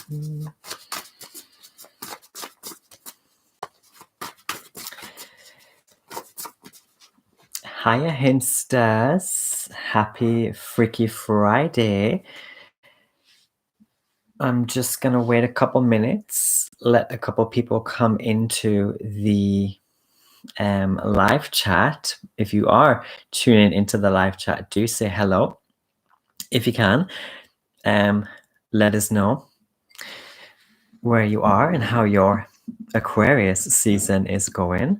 Hiya, Hinsters. Happy Freaky Friday. I'm just going to wait a couple minutes, let a couple people come into the live chat. If you are tuning into the live chat, do say hello. If you can, let us know where you are and how your Aquarius season is going.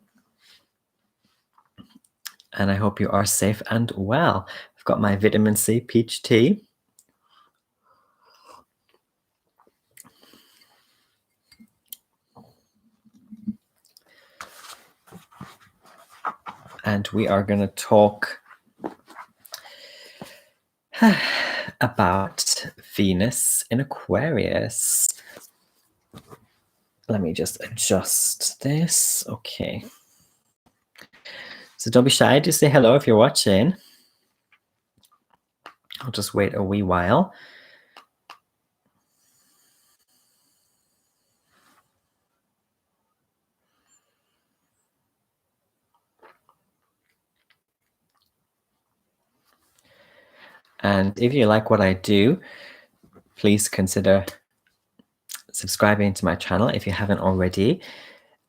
And I hope you are safe and well. I've got my vitamin C peach tea. And we are going to talk about Venus in Aquarius. Let me just adjust this. Okay. So don't be shy. Just say hello if you're watching. I'll just wait a wee while. And if you like what I do, please consider subscribing to my channel if you haven't already,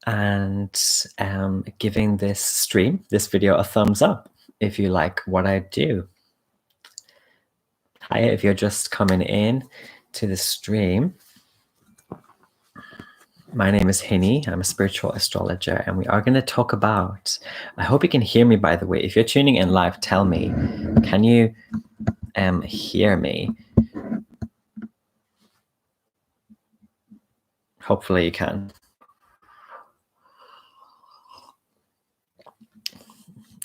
and giving this video a thumbs up if you like what I do. Hi, if you're just coming in to the stream, my name is Hinny. I'm a spiritual astrologer, and we are going to talk about, I hope you can hear me, by the way. If you're tuning in live, tell me, can you hear me? Hopefully you can.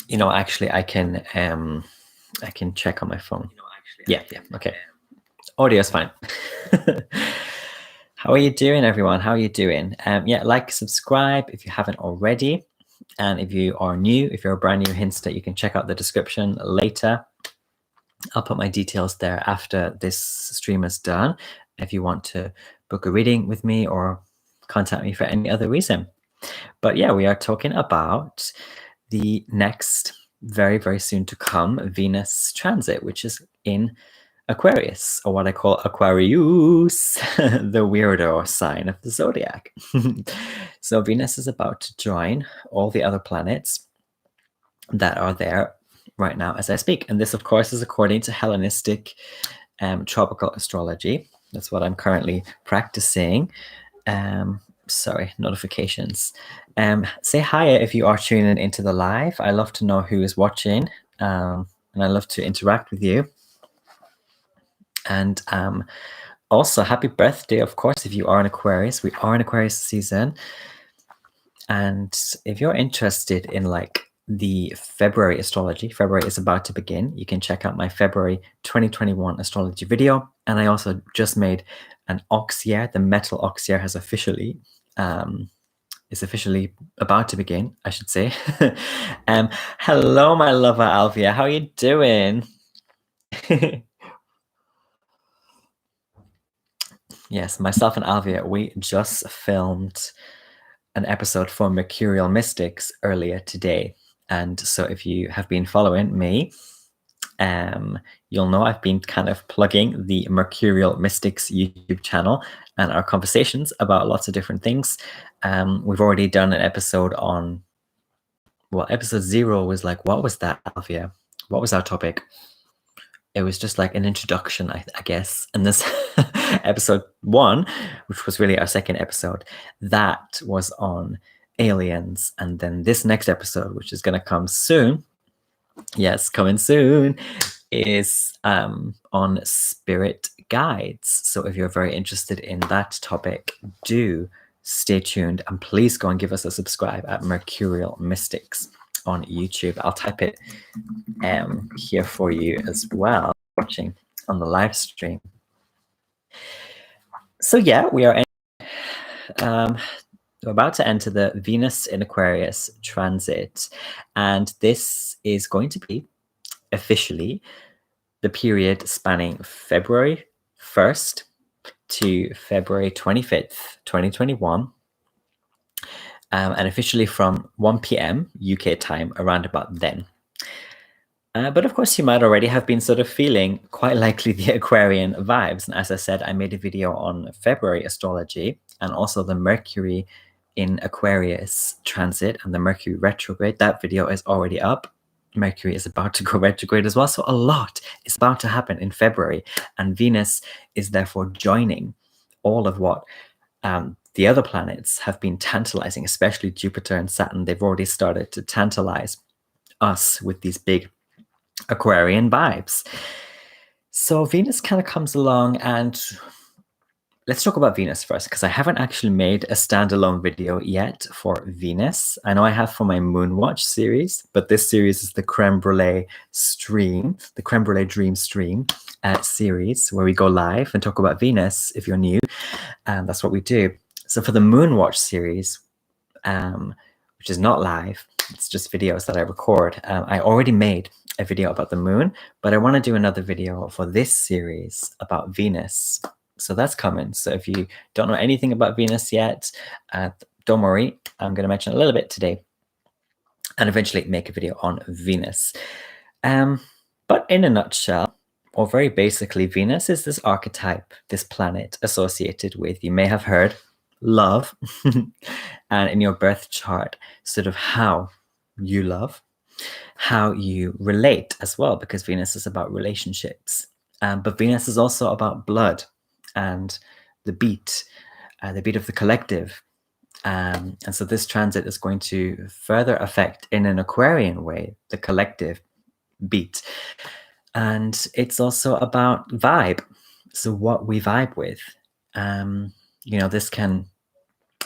You know, actually, I can check on my phone. Yeah, okay. Audio is fine. How are you doing, everyone? How are you doing? Yeah, like, subscribe if you haven't already. And if you are new, if you're a brand new Hinster, you can check out the description later. I'll put my details there after this stream is done if you want to book a reading with me or contact me for any other reason. But yeah, we are talking about the next, very, very soon to come Venus transit, which is in Aquarius, or what I call Aquarius, the weirdo sign of the zodiac. So Venus is about to join all the other planets that are there right now as I speak. And this, of course, is according to Hellenistic tropical astrology. That's what I'm currently practicing. Sorry, notifications. Say hi if you are tuning into the live. I love to know who is watching, and I love to interact with you. And also, happy birthday, of course, if you are an Aquarius. We are in Aquarius season. And if you're interested in like the February astrology, February is about to begin, you can check out my February 2021 astrology video. And I also just made an ox year. The metal ox year has officially is officially about to begin, I should say. Hello, my lover Alvia. How are you doing? Yes, myself and Alvia, we just filmed an episode for Mercurial Mystics earlier today. And so if you have been following me, you'll know I've been kind of plugging the Mercurial Mystics YouTube channel and our conversations about lots of different things. We've already done an episode on, well, episode 0 was like, what was that, Alvia? What was our topic? It was just like an introduction, I guess. And this episode 1, which was really our second episode, that was on aliens. And then this next episode, which is going to come soon, yes, coming soon, is on spirit guides. So if you're very interested in that topic, do stay tuned, and please go and give us a subscribe at Mercurial Mystics on YouTube. I'll type it here for you as well, watching on the live stream. So yeah, we are about to enter the Venus in Aquarius transit, and this is going to be officially the period spanning February 1st to February 25th, 2021. And officially from 1 p.m. UK time, around about then. But of course, you might already have been sort of feeling quite likely the Aquarian vibes. And as I said, I made a video on February astrology and also the Mercury in Aquarius transit and the Mercury retrograde. That video is already up. Mercury is about to go retrograde as well. So a lot is about to happen in February. And Venus is therefore joining all of what the other planets have been tantalizing, especially Jupiter and Saturn. They've already started to tantalize us with these big Aquarian vibes. So Venus kind of comes along, and let's talk about Venus first, because I haven't actually made a standalone video yet for Venus. I know I have for my Moonwatch series, but this series is the Creme Brulee stream, the Creme Brulee Dream stream series, where we go live and talk about Venus. If you're new, that's what we do. So for the Moonwatch series, which is not live, it's just videos that I record. I already made a video about the moon, but I want to do another video for this series about Venus. So that's coming. So if you don't know anything about Venus yet, don't worry. I'm going to mention a little bit today and eventually make a video on Venus. But in a nutshell, or very basically, Venus is this archetype, this planet associated with, you may have heard, love. And in your birth chart, sort of how you love, how you relate as well, because Venus is about relationships. But Venus is also about blood and the beat of the collective. And so this transit is going to further affect, in an Aquarian way, the collective beat. And it's also about vibe. So what we vibe with. This can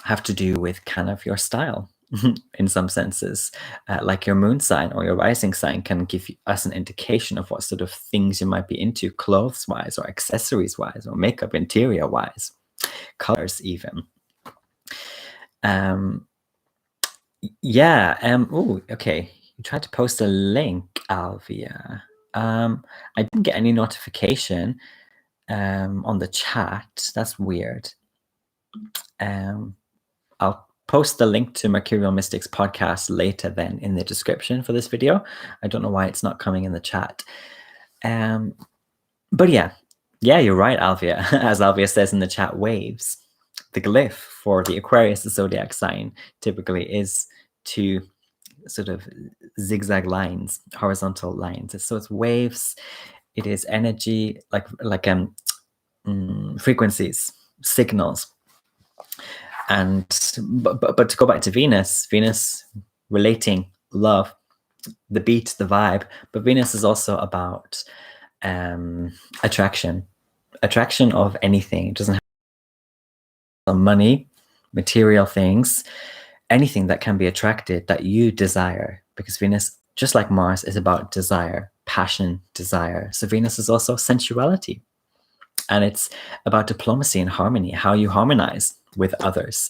have to do with kind of your style in some senses, like your moon sign or your rising sign can give us an indication of what sort of things you might be into, clothes wise or accessories wise or makeup interior wise, colors even. Okay, you tried to post a link, Alvia. I didn't get any notification on the chat. That's weird. I'll post the link to Mercurial Mystics podcast later then in the description for this video. I don't know why it's not coming in the chat. But yeah, you're right, Alvia. As Alvia says in the chat, waves. The glyph for the Aquarius, the zodiac sign, typically is two sort of zigzag lines, horizontal lines. So it's waves. It is energy, like frequencies, signals. And but to go back to Venus relating love, the beat, the vibe, but Venus is also about attraction of anything. It doesn't have money, material things, anything that can be attracted that you desire, because Venus, just like Mars, is about desire, passion, desire. So Venus is also sensuality, and it's about diplomacy and harmony, how you harmonize with others,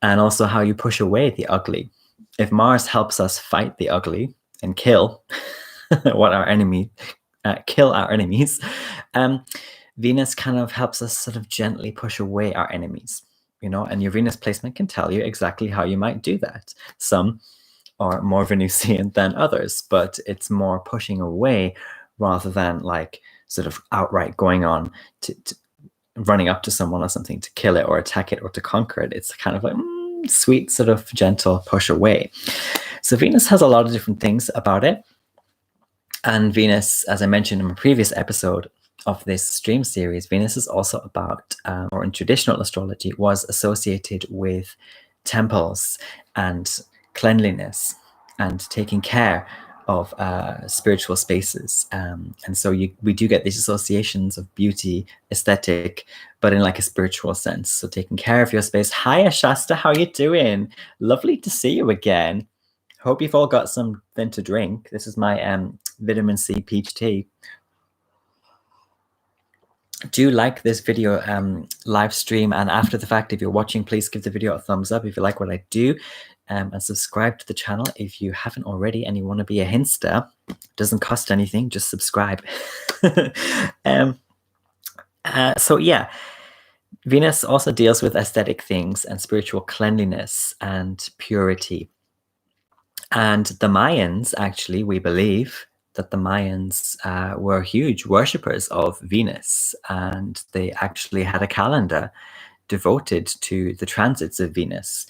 and also how you push away the ugly. If Mars helps us fight the ugly and kill kill our enemies, Venus kind of helps us sort of gently push away our enemies, and your Venus placement can tell you exactly how you might do that. Some are more Venusian than others, but it's more pushing away rather than like sort of outright going on to running up to someone or something to kill it or attack it or to conquer it. It's kind of like sweet, sort of gentle push away. So Venus has a lot of different things about it. And Venus, as I mentioned in my previous episode of this stream series, Venus is also about, or in traditional astrology, was associated with temples and cleanliness and taking care of spiritual spaces, and so we do get these associations of beauty, aesthetic, but in like a spiritual sense. So taking care of your space. Hi Shasta, how you doing? Lovely to see you again. Hope you've all got something to drink. This is my vitamin C peach tea. Do like this video live stream, and after the fact, if you're watching, please give the video a thumbs up if you like what I do, and subscribe to the channel if you haven't already and you want to be a Hinster. Doesn't cost anything, just subscribe. So yeah, Venus also deals with aesthetic things and spiritual cleanliness and purity. And the Mayans, actually, we believe that the Mayans were huge worshippers of Venus, and they actually had a calendar devoted to the transits of Venus.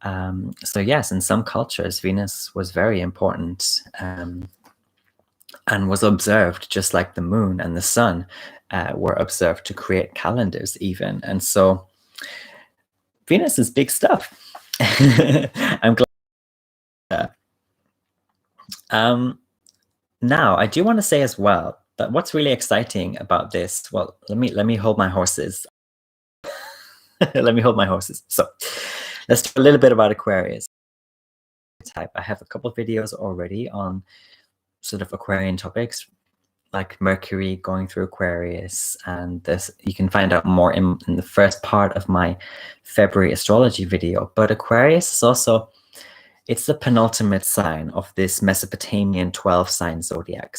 So yes, in some cultures, Venus was very important and was observed just like the moon and the sun were observed to create calendars even. And so Venus is big stuff. I'm glad. Now, I do want to say as well that what's really exciting about this, well, let me hold my horses. Let me hold my horses. So let's talk a little bit about Aquarius. I have a couple of videos already on sort of Aquarian topics, like Mercury going through Aquarius, and this you can find out more in the first part of my February astrology video. But Aquarius is also, it's the penultimate sign of this Mesopotamian 12-sign zodiac.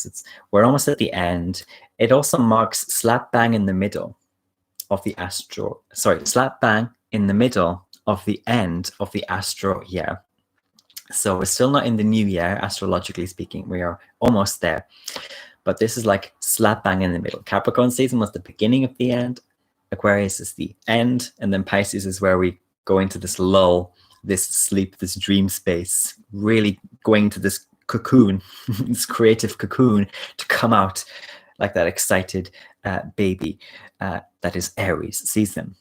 We're almost at the end. It also marks slap bang in the middle of the slap bang in the middle of the end of the astro year. So we're still not in the new year, astrologically speaking. We are almost there. But this is like slap bang in the middle. Capricorn season was the beginning of the end. Aquarius is the end. And then Pisces is where we go into this lull, this sleep, this dream space, really going to this cocoon, this creative cocoon to come out like that excited baby that is Aries season.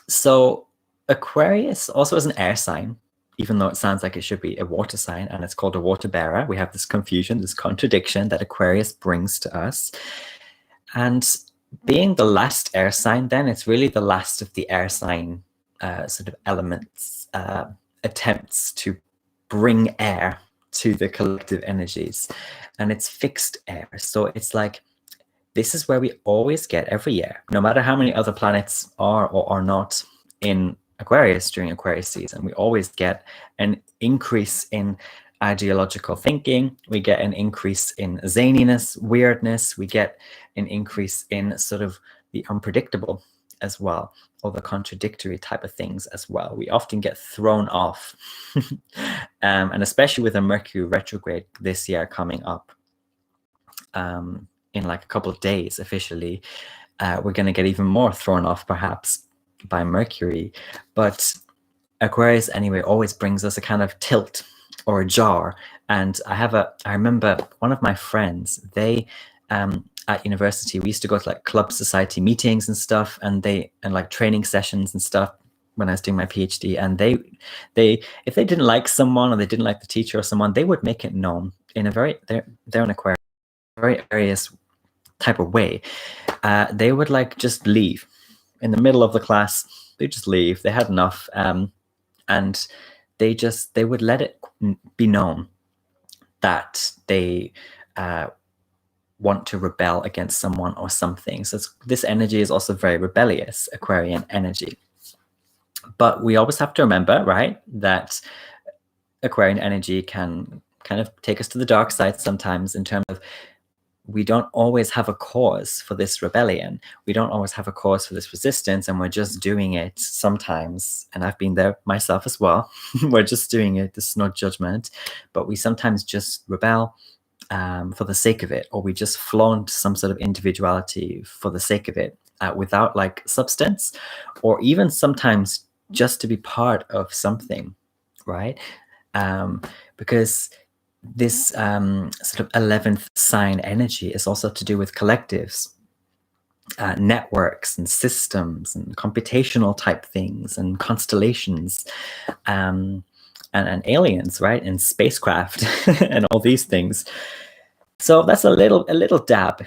So Aquarius also is an air sign, even though it sounds like it should be a water sign, and it's called a water bearer. We have this confusion, this contradiction that Aquarius brings to us. And being the last air sign, then it's really the last of the air sign sort of elements, attempts to bring air to the collective energies. And it's fixed air. So it's like, this is where we always get every year, no matter how many other planets are or are not in Aquarius during Aquarius season, we always get an increase in ideological thinking. We get an increase in zaniness, weirdness. We get an increase in sort of the unpredictable as well, or the contradictory type of things as well. We often get thrown off. And especially with a Mercury retrograde this year coming up in like a couple of days officially, we're going to get even more thrown off perhaps by Mercury. But Aquarius anyway always brings us a kind of tilt or a jar. And I remember one of my friends, they at university, we used to go to like club society meetings and stuff, and like training sessions and stuff when I was doing my PhD. And they if they didn't like someone or they didn't like the teacher or someone, they would make it known in a very, they're an Aquarius, very Aquarius type of way. They would like just leave in the middle of the class. They just leave. They had enough, and they would let it be known that they want to rebel against someone or something. So this energy is also very rebellious, Aquarian energy. But we always have to remember, right, that Aquarian energy can kind of take us to the dark side sometimes, in terms of we don't always have a cause for this rebellion. We don't always have a cause for this resistance, and we're just doing it sometimes. And I've been there myself as well. We're just doing it. This is no judgment, but we sometimes just rebel for the sake of it, or we just flaunt some sort of individuality for the sake of it, without like substance, or even sometimes just to be part of something, right? Because this sort of 11th sign energy is also to do with collectives, networks and systems and computational type things and constellations, and aliens, right? And spacecraft and all these things. So that's a little dab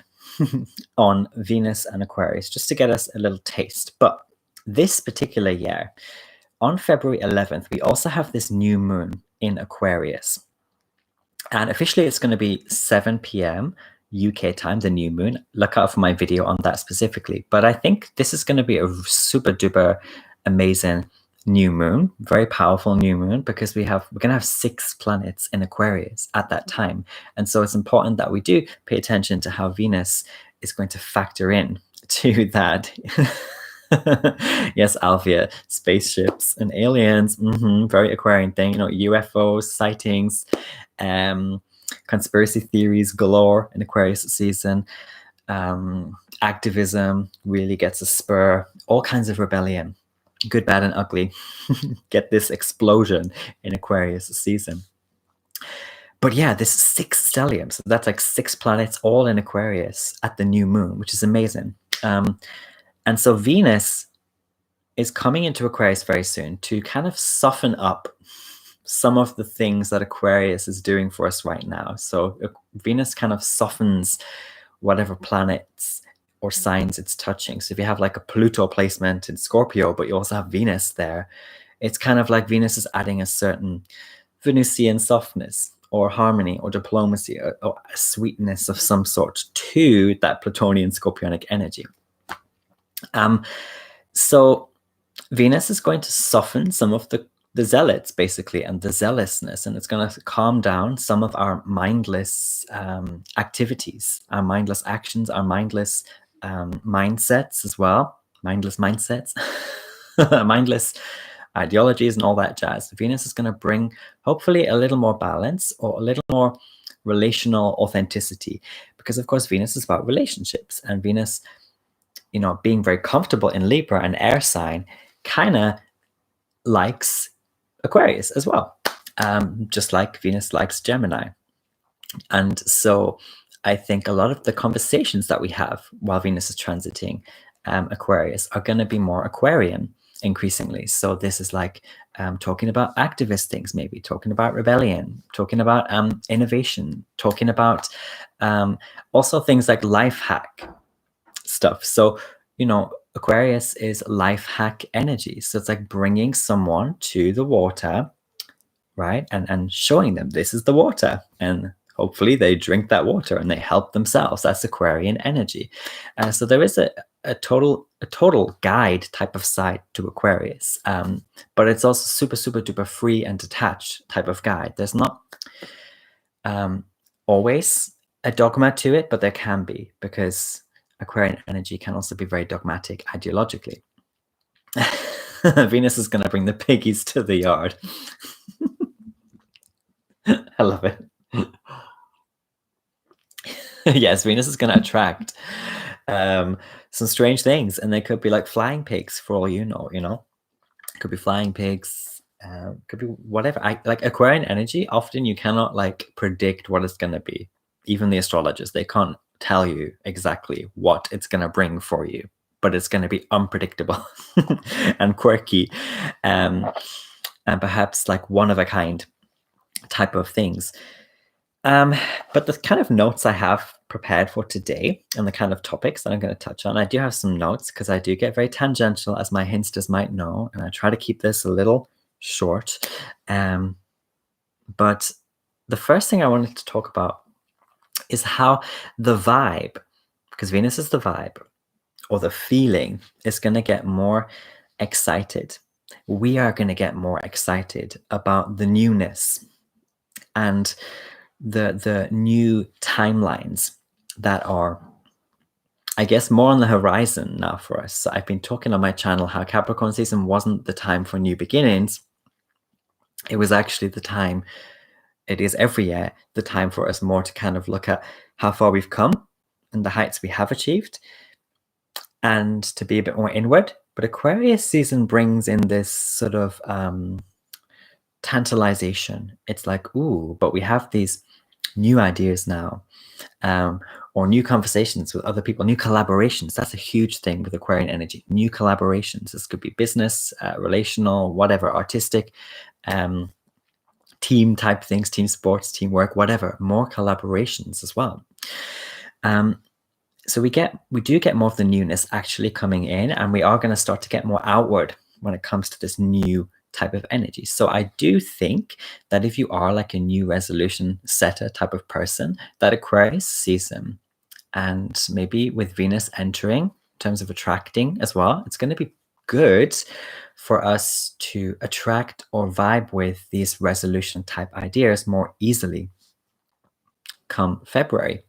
on Venus and Aquarius, just to get us a little taste. But this particular year, on February 11th, we also have this new moon in Aquarius. And officially, it's going to be 7 p.m. UK time, the new moon. Look out for my video on that specifically. But I think this is going to be a super duper amazing new moon, very powerful new moon, because we're going to have 6 planets in Aquarius at that time. And so it's important that we do pay attention to how Venus is going to factor in to that. Yes, Alvia, spaceships and aliens. Very Aquarian thing. UFOs, sightings, um, conspiracy theories galore in Aquarius season. Activism really gets a spur. All kinds of rebellion, good, bad, and ugly. Get this explosion in Aquarius season. But yeah, this 6 stellium. So that's like 6 planets all in Aquarius at the new moon, which is amazing. And so Venus is coming into Aquarius very soon to kind of soften up some of the things that Aquarius is doing for us right now. So Venus kind of softens whatever planets or signs it's touching. So if you have like a Pluto placement in Scorpio, but you also have Venus there, it's kind of like Venus is adding a certain Venusian softness or harmony or diplomacy or a sweetness of some sort to that Plutonian Scorpionic energy. So Venus is going to soften some of the zealots, basically, and the zealousness, and it's going to calm down some of our mindless activities, our mindless actions, our mindless mindsets as well, mindless mindsets, mindless ideologies and all that jazz. Venus is going to bring, hopefully, a little more balance or a little more relational authenticity, because, of course, Venus is about relationships, and Venus, being very comfortable in Libra, an air sign, kind of likes Aquarius as well, just like Venus likes Gemini. And so I think a lot of the conversations that we have while Venus is transiting Aquarius are going to be more Aquarian increasingly. So this is like talking about activist things, maybe talking about rebellion, talking about innovation, talking about also things like life hack stuff. So, Aquarius is life hack energy. So it's like bringing someone to the water, right? And showing them this is the water. And hopefully they drink that water and they help themselves. That's Aquarian energy. So there is a total guide type of side to Aquarius. But it's also super, super duper free and detached type of guide. There's not always a dogma to it, but there can be, because Aquarian energy can also be very dogmatic ideologically. Venus is going to bring the piggies to the yard. I love it. Yes, Venus is going to attract some strange things, and they could be like flying pigs for all you know. It could be flying pigs, could be whatever. Like Aquarian energy, often you cannot like predict what it's going to be. Even the astrologers, they can't tell you exactly what it's going to bring for you, but it's going to be unpredictable and quirky, and perhaps like one of a kind type of things. But the kind of notes I have prepared for today and the kind of topics that I'm going to touch on, I do have some notes because I do get very tangential, as my Hinsters might know, and I try to keep this a little short. But the first thing I wanted to talk about is how the vibe, because Venus is the vibe, or the feeling, is going to get more excited. We are going to get more excited about the newness and the new timelines that are, I guess, more on the horizon now for us. So I've been talking on my channel how Capricorn season wasn't the time for new beginnings. It was actually the time, it is every year, the time for us more to kind of look at how far we've come and the heights we have achieved, and to be a bit more inward. But Aquarius season brings in this sort of tantalization. It's like, ooh, but we have these new ideas now, or new conversations with other people, new collaborations. That's a huge thing with Aquarian energy. New collaborations. This could be business, relational, whatever, artistic, team type things, team sports, teamwork, whatever. More collaborations as well. So we do get more of the newness actually coming in, and we are going to start to get more outward when it comes to this new type of energy. So I do think that if you are like a new resolution setter type of person, that Aquarius season, and maybe with Venus entering in terms of attracting as well, it's going to be good for us to attract or vibe with these resolution type ideas more easily come February.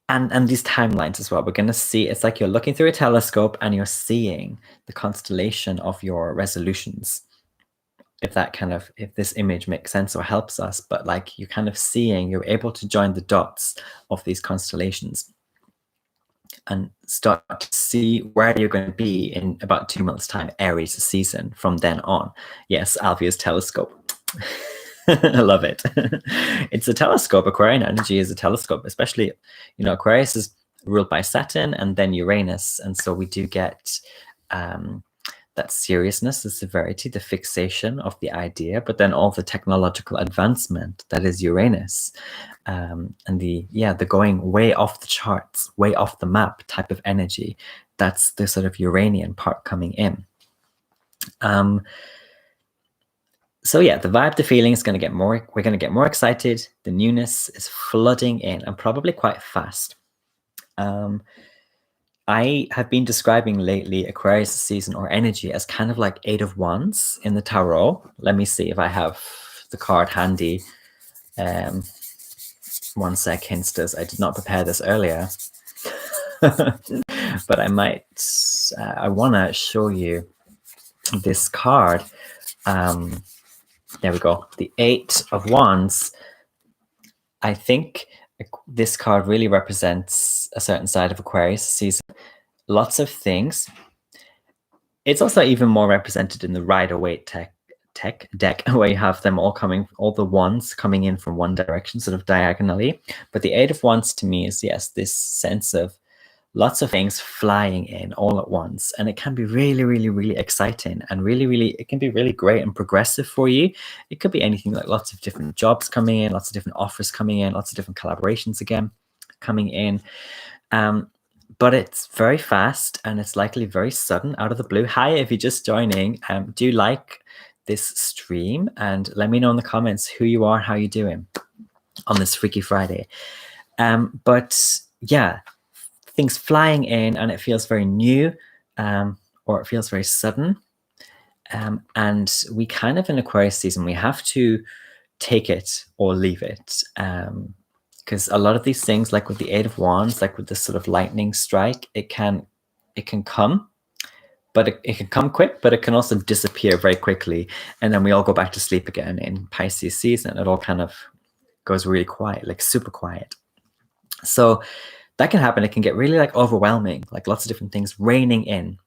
And these timelines as well. We're going to see, it's like you're looking through a telescope and you're seeing the constellation of your resolutions. If this image makes sense or helps us, but like you're kind of seeing, you're able to join the dots of these constellations and start to see where you're going to be in about 2 months' time, Aries season from then on. Yes, Alvia's telescope. I love it. It's a telescope. Aquarian energy is a telescope, especially, Aquarius is ruled by Saturn and then Uranus. And so we do get that seriousness, the severity, the fixation of the idea, but then all the technological advancement that is Uranus, and the going way off the charts, way off the map type of energy. That's the sort of Uranian part coming in. So yeah, the vibe, the feeling is going to get more, we're going to get more excited. The newness is flooding in and probably quite fast. I have been describing lately Aquarius season or energy as kind of like 8 of Wands in the tarot. Let me see if I have the card handy. 1 sec, Hinsters. I did not prepare this earlier. But I might, I want to show you this card. There we go. The 8 of Wands. I think this card really represents a certain side of Aquarius season. Lots of things. It's also even more represented in the Rider-Waite tech deck, where you have them all the wands coming in from one direction, sort of diagonally. But the 8 of Wands to me is, yes, this sense of lots of things flying in all at once. And it can be really, really, really exciting and really, really, it can be really great and progressive for you. It could be anything like lots of different jobs coming in, lots of different offers coming in, lots of different collaborations again coming in. But it's very fast and it's likely very sudden, out of the blue. Hi, if you're just joining, do you like this stream? And let me know in the comments who you are, how you're doing on this Freaky Friday. But yeah, things flying in and it feels very new, or it feels very sudden. And we kind of, in Aquarius season, we have to take it or leave it. Because a lot of these things, like with the 8 of Wands, like with this sort of lightning strike, it can come, but it can come quick, but it can also disappear very quickly. And then we all go back to sleep again in Pisces season. It all kind of goes really quiet, like super quiet. So that can happen. It can get really like overwhelming, like lots of different things raining in.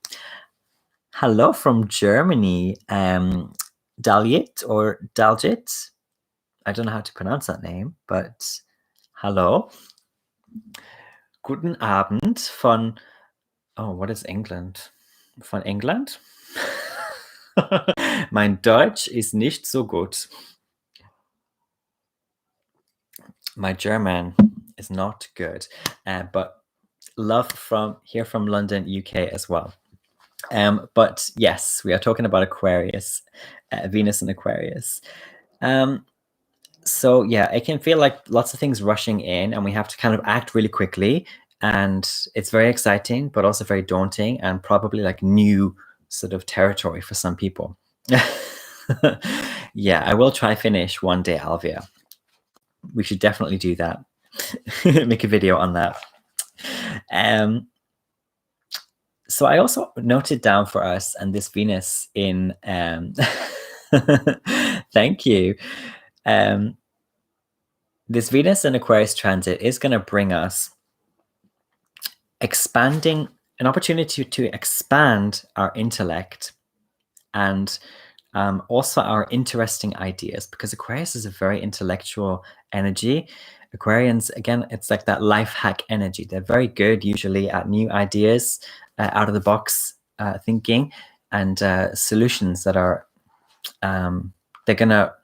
Hello from Germany, Daljit or Daljit. I don't know how to pronounce that name, but hello. Guten Abend von, what is England? Von England? Mein Deutsch ist nicht so gut. My German is not good, but love from London, UK as well. But yes, we are talking about Aquarius, Venus in Aquarius. So yeah, it can feel like lots of things rushing in and we have to kind of act really quickly. And it's very exciting, but also very daunting and probably like new sort of territory for some people. Yeah, I will try finish one day, Alvia. We should definitely do that. Make a video on that. So I also noted down for us, and this Venus in, thank you. This Venus in Aquarius transit is going to bring us an opportunity to expand our intellect and also our interesting ideas, because Aquarius is a very intellectual energy. Aquarians, again, it's like that life hack energy. They're very good usually at new ideas, out of the box thinking, and solutions that are, they're going to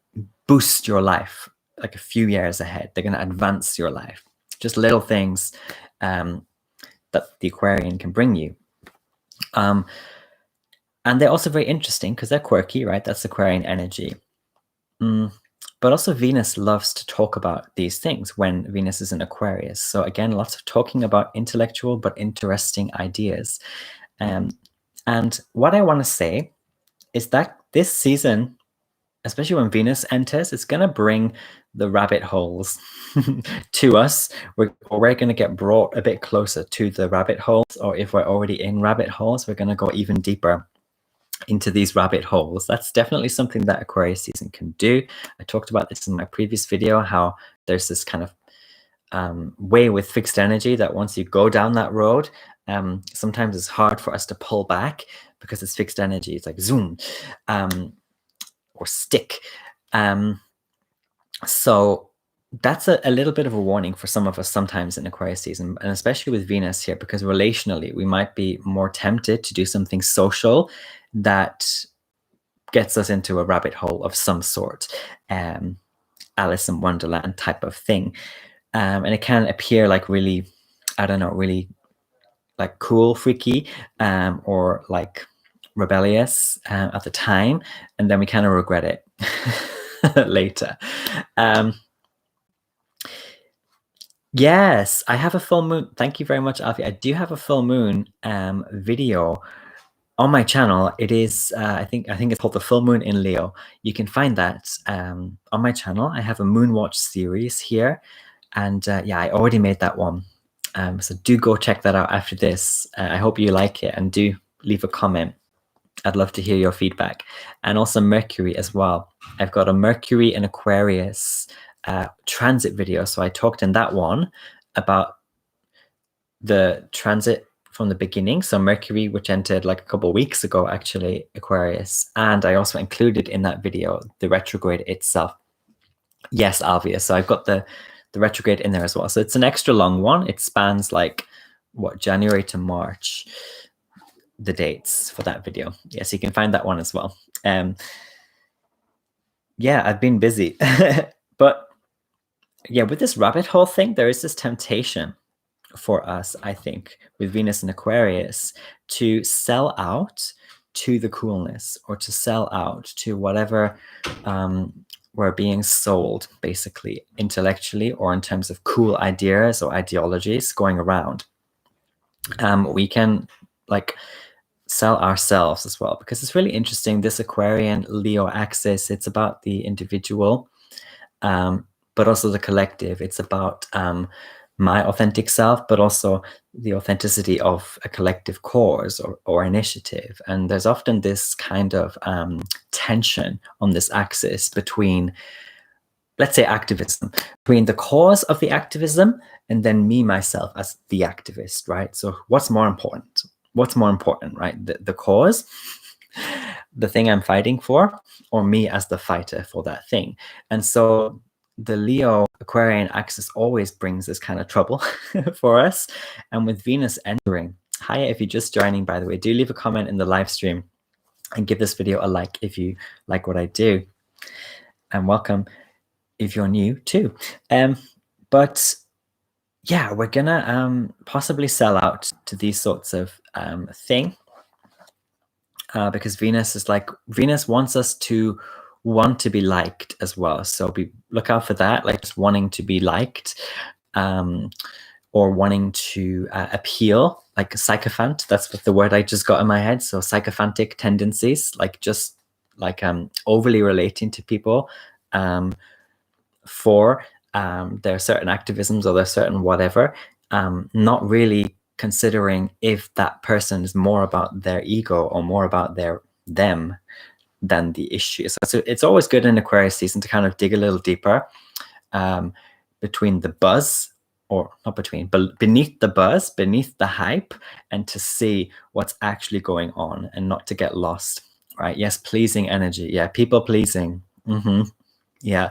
boost your life like a few years ahead. They're going to advance your life. Just little things that the Aquarian can bring you. And they're also very interesting because they're quirky, right? That's Aquarian energy. But also Venus loves to talk about these things when Venus is in Aquarius. So again, lots of talking about intellectual but interesting ideas. And what I want to say is that this season, especially when Venus enters, it's going to bring the rabbit holes to us, we're going to get brought a bit closer to the rabbit holes, or if we're already in rabbit holes, we're going to go even deeper into these rabbit holes. That's definitely something that Aquarius season can do. I talked about this in my previous video, how there's this kind of way with fixed energy that once you go down that road, sometimes it's hard for us to pull back because it's fixed energy. It's like zoom or stick. So that's a little bit of a warning for some of us sometimes in Aquarius season, and especially with Venus here, because relationally we might be more tempted to do something social that gets us into a rabbit hole of some sort, Alice in Wonderland type of thing. And it can appear like really, I don't know, really like cool, freaky, or like rebellious at the time, and then we kind of regret it later. Yes, I have a full moon. Thank you very much, Alfie. I do have a full moon video on my channel. It is, I think it's called The Full Moon in Leo. You can find that on my channel. I have a moon watch series here, and yeah, I already made that one. So do go check that out after this. I hope you like it, and do leave a comment. I'd love to hear your feedback. And also Mercury as well. I've got a Mercury in Aquarius transit video. So I talked in that one about the transit from the beginning. So Mercury, which entered like a couple of weeks ago, actually, Aquarius. And I also included in that video the retrograde itself. Yes, Alvia. So I've got the retrograde in there as well. So it's an extra long one. It spans like, what, January to March, the dates for that video. Yes, you can find that one as well. Yeah, I've been busy. But yeah, with this rabbit hole thing, there is this temptation for us, I think, with Venus and Aquarius to sell out to the coolness, or to sell out to whatever we're being sold, basically, intellectually, or in terms of cool ideas or ideologies going around. We can like sell ourselves as well, because it's really interesting. This Aquarian Leo axis, it's about the individual, but also the collective. It's about my authentic self, but also the authenticity of a collective cause or initiative. And there's often this kind of tension on this axis between, let's say, activism, between the cause of the activism and then me, myself, as the activist, right? So what's more important? What's more important, right? The cause, the thing I'm fighting for, or me as the fighter for that thing? And so the Leo Aquarian axis always brings this kind of trouble for us. And with Venus entering, hi, if you're just joining, by the way, do leave a comment in the live stream and give this video a like if you like what I do. And welcome if you're new too. But yeah, we're gonna possibly sell out to these sorts of thing, because Venus is like, Venus wants us to want to be liked as well. So look out for that, like just wanting to be liked, or wanting to appeal, like a sycophant. That's what the word I just got in my head. So sycophantic tendencies, like just like overly relating to people for there are certain activisms or there's certain whatever, not really considering if that person is more about their ego or more about them than the issue. So it's always good in Aquarius season to kind of dig a little deeper between the buzz, or not between, but beneath the buzz, beneath the hype, and to see what's actually going on and not to get lost, right? Yes, pleasing energy. Yeah, people pleasing. Yeah.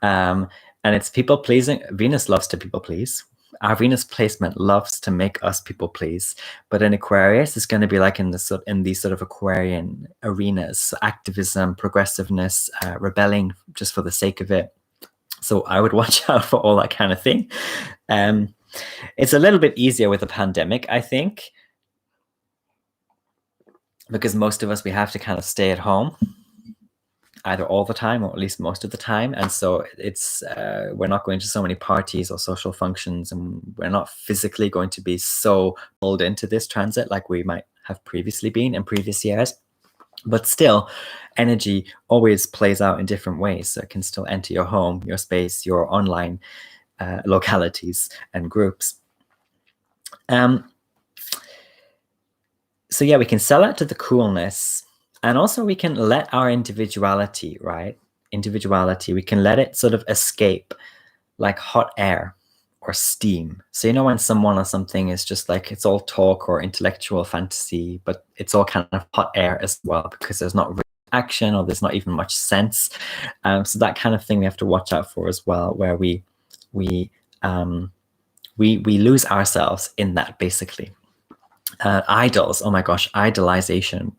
And it's people pleasing. Venus loves to people please. Our Venus placement loves to make us people please. But in Aquarius, it's going to be like in these sort of Aquarian arenas, so activism, progressiveness, rebelling just for the sake of it. So I would watch out for all that kind of thing. It's a little bit easier with the pandemic, I think, because most of us, we have to kind of stay at home either all the time or at least most of the time. And so it's we're not going to so many parties or social functions, and we're not physically going to be so pulled into this transit like we might have previously been in previous years. But still, energy always plays out in different ways. So it can still enter your home, your space, your online localities and groups. So yeah, we can sell out to the coolness, and also we can let our individuality, right? Individuality, we can let it sort of escape like hot air or steam. So you know when someone or something is just like, it's all talk or intellectual fantasy, but it's all kind of hot air as well, because there's not really action or there's not even much sense. So that kind of thing we have to watch out for as well, where we lose ourselves in that, basically. Idols, oh my gosh, idolization.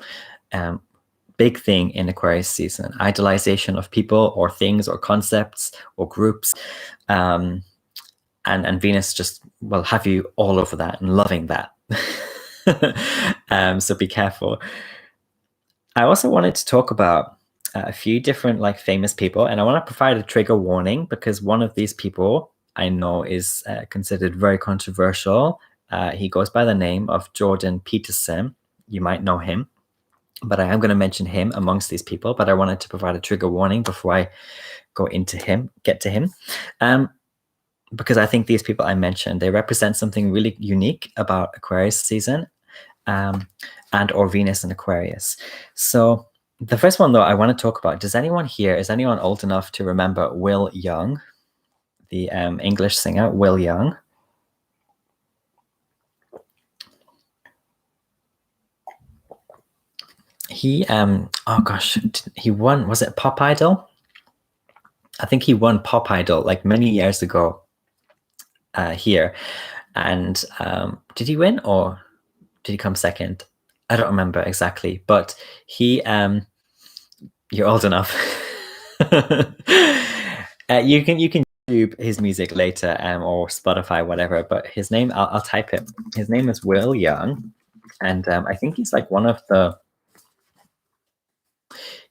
Big thing in Aquarius season. Idolization of people or things or concepts or groups. And Venus just will have you all over that and loving that. So be careful. I also wanted to talk about a few different like famous people, and I want to provide a trigger warning because one of these people I know is considered very controversial. He goes by the name of Jordan Peterson. You might know him, but I am going to mention him amongst these people, but I wanted to provide a trigger warning before I get to him. Because I think these people I mentioned, they represent something really unique about Aquarius season, and or Venus in Aquarius. So the first one, though, I want to talk about, is anyone old enough to remember Will Young, the English singer Will Young? He, oh gosh, he won, was it Pop Idol? I think he won Pop Idol like many years ago here. And did he win or did he come second? I don't remember exactly, but he, you're old enough. You can YouTube his music later, or Spotify, whatever, but his name, I'll type it. His name is Will Young. And I think he's like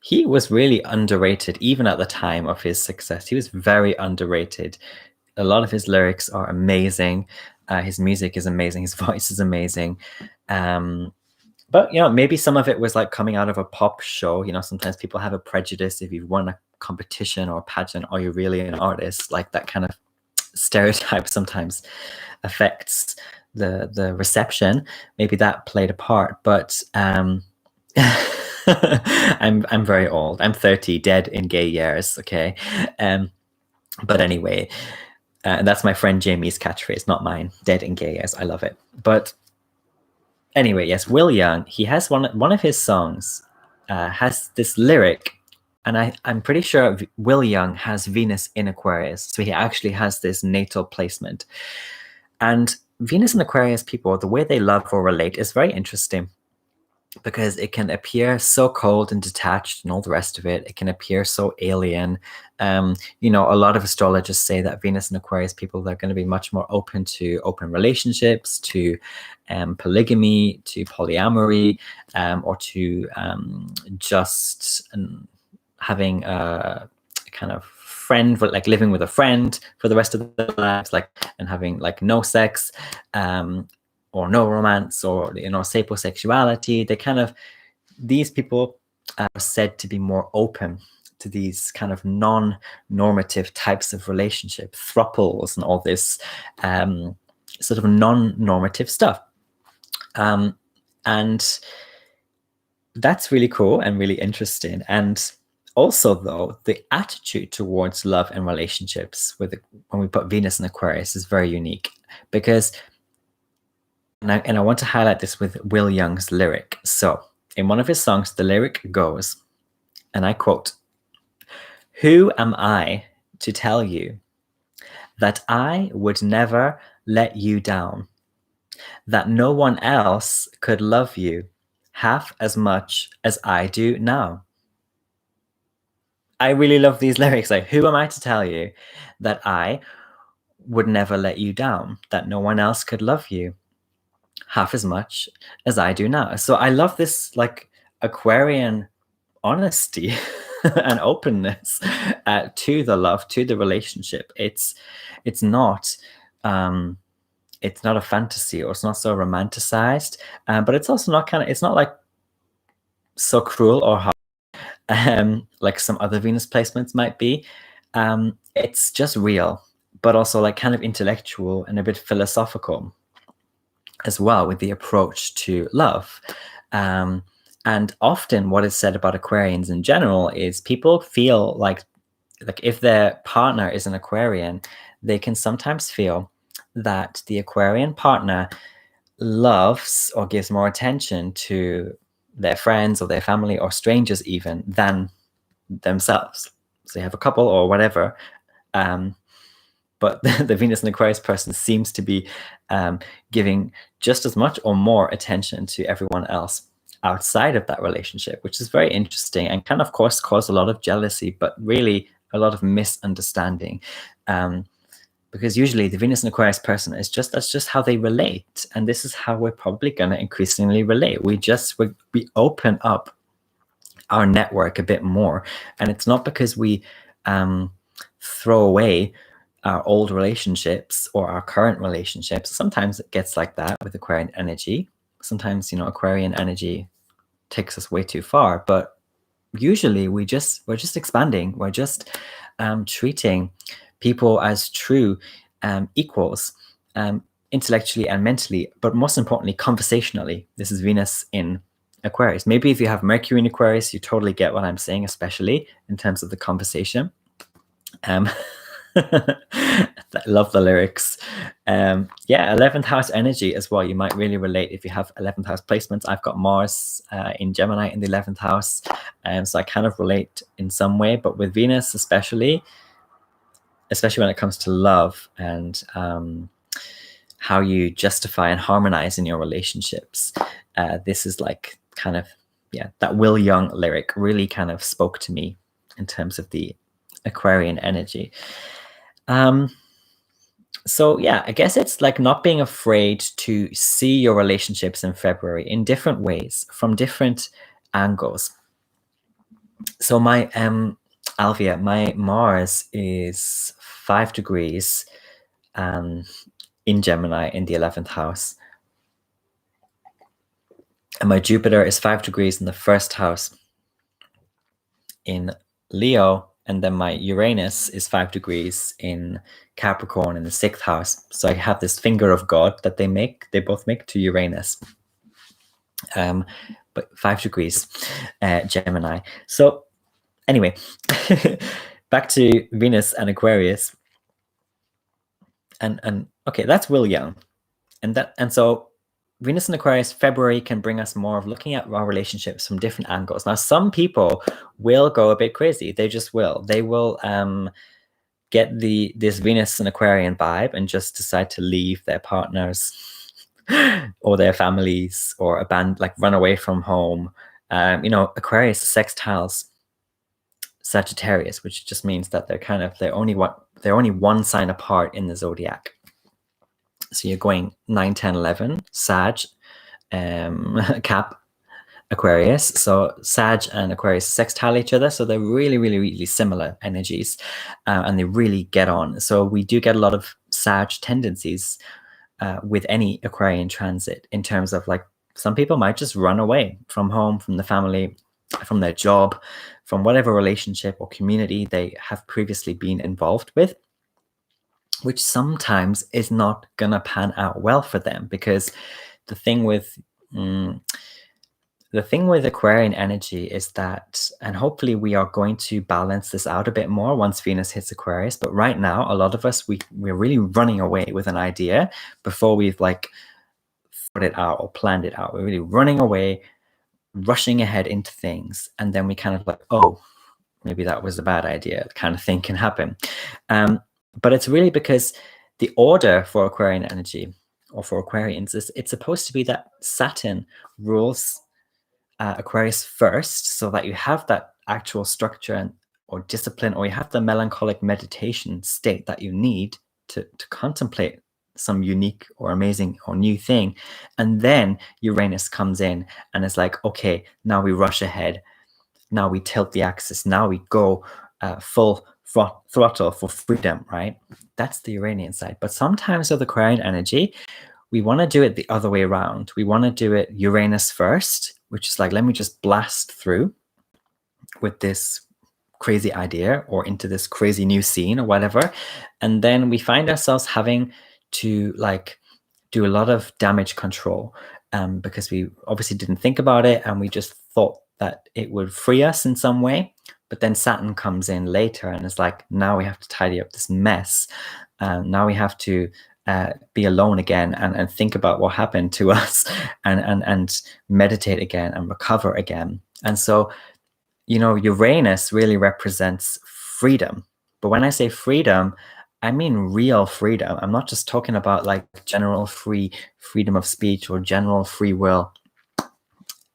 he was really underrated, even at the time of his success. He was very underrated. A lot of his lyrics are amazing. His music is amazing. His voice is amazing. But, maybe some of it was like coming out of a pop show. Sometimes people have a prejudice if you've won a competition or a pageant, are you really an artist? Like that kind of stereotype sometimes affects the reception. Maybe that played a part, but I'm very old. I'm 30, dead in gay years. Okay. But anyway, that's my friend Jamie's catchphrase, not mine. Dead in gay years. I love it. But anyway, yes, Will Young, he has one of his songs has this lyric, and I'm pretty sure Will Young has Venus in Aquarius. So he actually has this natal placement. And Venus and Aquarius people, the way they love or relate is very interesting, because it can appear so cold and detached and all the rest of it. It can appear so alien. A lot of astrologers say that Venus and Aquarius people, they're going to be much more open to open relationships, to polygamy, to polyamory, or to just having a kind of friend, but like living with a friend for the rest of their lives, and having like no sex, or no romance, or sapiosexuality. These people are said to be more open to these kind of non-normative types of relationship, thruples, and all this sort of non-normative stuff. And that's really cool and really interesting. And also, though, the attitude towards love and relationships when we put Venus in Aquarius is very unique, because and I want to highlight this with Will Young's lyric. So in one of his songs, the lyric goes, and I quote, "Who am I to tell you that I would never let you down, that no one else could love you half as much as I do now?" I really love these lyrics. Like, who am I to tell you that I would never let you down, that no one else could love you half as much as I do now? So I love this like Aquarian honesty and openness to the love, to the relationship. It's not a fantasy, or it's not so romanticized, but it's also not it's not like so cruel or hard, like some other Venus placements might be. It's just real, but also like kind of intellectual and a bit philosophical as well with the approach to love. And often what is said about Aquarians in general is people feel like if their partner is an Aquarian, they can sometimes feel that the Aquarian partner loves or gives more attention to their friends or their family or strangers even than themselves. So you have a couple or whatever, but the Venus and Aquarius person seems to be giving just as much or more attention to everyone else outside of that relationship, which is very interesting and can, of course, cause a lot of jealousy, but really a lot of misunderstanding. Because usually the Venus and Aquarius person is that's just how they relate. And this is how we're probably going to increasingly relate. We open up our network a bit more. And it's not because we throw away our old relationships or our current relationships. Sometimes it gets like that with Aquarian energy. Sometimes, Aquarian energy takes us way too far, but usually we're just expanding. We're just treating people as true equals, intellectually and mentally, but most importantly, conversationally. This is Venus in Aquarius. Maybe if you have Mercury in Aquarius, you totally get what I'm saying, especially in terms of the conversation. I love the lyrics. Yeah, 11th house energy as well. You might really relate if you have 11th house placements. I've got Mars in Gemini in the 11th house, so I kind of relate in some way. But with Venus, especially when it comes to love and how you justify and harmonize in your relationships, this is like kind of, that Will Young lyric really kind of spoke to me in terms of the Aquarian energy. So yeah, I guess it's like not being afraid to see your relationships in February in different ways, from different angles. So my Alvia, my Mars is 5 degrees in Gemini in the 11th house. And my Jupiter is 5 degrees in the first house in Leo. And then my Uranus is 5 degrees in Capricorn in the 6th house. So I have this finger of God that they both make to Uranus. But 5 degrees Gemini. So anyway, back to Venus and Aquarius. And okay, that's Will Young. And so Venus and Aquarius, February can bring us more of looking at our relationships from different angles. Now, some people will go a bit crazy. They just will. They will get this Venus and Aquarian vibe and just decide to leave their partners or their families or run away from home. Aquarius sextiles Sagittarius, which just means that they're only one sign apart in the zodiac. So you're going 9, 10, 11, Sag, Cap, Aquarius. So Sag and Aquarius sextile each other. So they're really, really, really similar energies, and they really get on. So we do get a lot of Sag tendencies with any Aquarian transit, in terms of like some people might just run away from home, from the family, from their job, from whatever relationship or community they have previously been involved with, which sometimes is not gonna pan out well for them. Because the thing with Aquarian energy is that, and hopefully we are going to balance this out a bit more once Venus hits Aquarius, but right now a lot of us, we're really running away with an idea before we've like thought it out or planned it out. We're really running away, rushing ahead into things, and then we kind of like, oh, maybe that was a bad idea, kind of thing can happen. But it's really because the order for Aquarian energy, or for Aquarians, it's supposed to be that Saturn rules Aquarius first, so that you have that actual structure or discipline, or you have the melancholic meditation state that you need to contemplate some unique or amazing or new thing. And then Uranus comes in and it's like, okay, now we rush ahead. Now we tilt the axis. Now we go full throttle for freedom, right? That's the Uranian side. But sometimes with the Aquarian energy, we want to do it the other way around. We want to do it Uranus first, which is like, let me just blast through with this crazy idea or into this crazy new scene or whatever. And then we find ourselves having to like do a lot of damage control because we obviously didn't think about it, and we just thought that it would free us in some way. But then Saturn comes in later and it's like, now we have to tidy up this mess. Now we have to be alone again and think about what happened to us and meditate again and recover again. And so, you know, Uranus really represents freedom. But when I say freedom, I mean real freedom. I'm not just talking about like general freedom of speech or general free will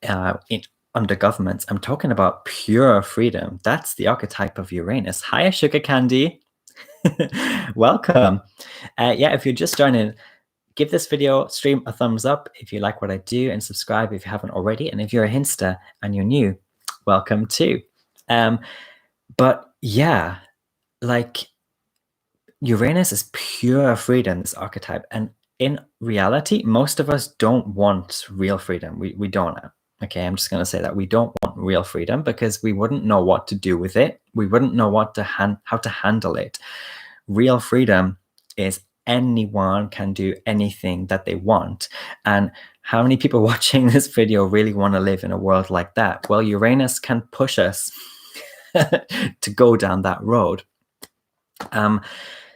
under governments. I'm talking about pure freedom. That's the archetype of Uranus. Hi, Sugar Candy. Welcome. Yeah, if you're just joining, give this video stream a thumbs up if you like what I do, and subscribe if you haven't already. And if you're a Hinster and you're new, welcome too. But yeah, like Uranus is pure freedom, this archetype. And in reality, most of us don't want real freedom. We don't. Okay, I'm just going to say that we don't want real freedom because we wouldn't know what to do with it. We wouldn't know how to handle it. Real freedom is anyone can do anything that they want. And how many people watching this video really want to live in a world like that? Well, Uranus can push us to go down that road.